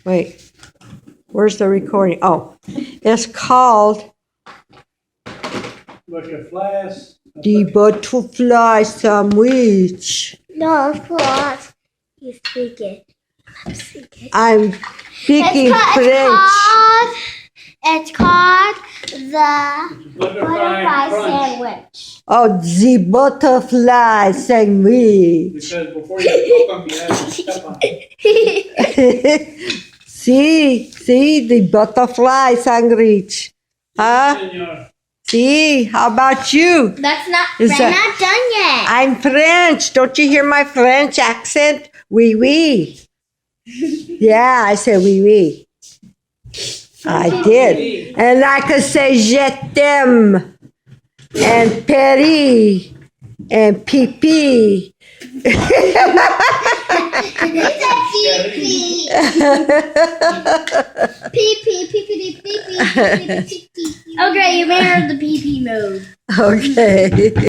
Wait, where's the recording? Oh, it's called Butterflies. The Butterfly Sandwich. No, of course. You speak it. I'm speaking. I'm speaking French. It's called the butterfly sandwich. Oh, the Butterfly Sandwich. Because before you cook them, you have to step on them. See, the Butterfly Sandwich. Huh? Senor. See, how about you? That's not. Is We're that- not done yet. I'm French. Don't you hear my French accent? Oui, oui. Yeah, I said oui, oui. I did. And I could say je t'aime and Perry and pee-pee. He said pee-pee. Pee-pee, pee-pee, pee-pee, pee-pee, pee-pee. Okay, you made her the pee-pee mode. Okay.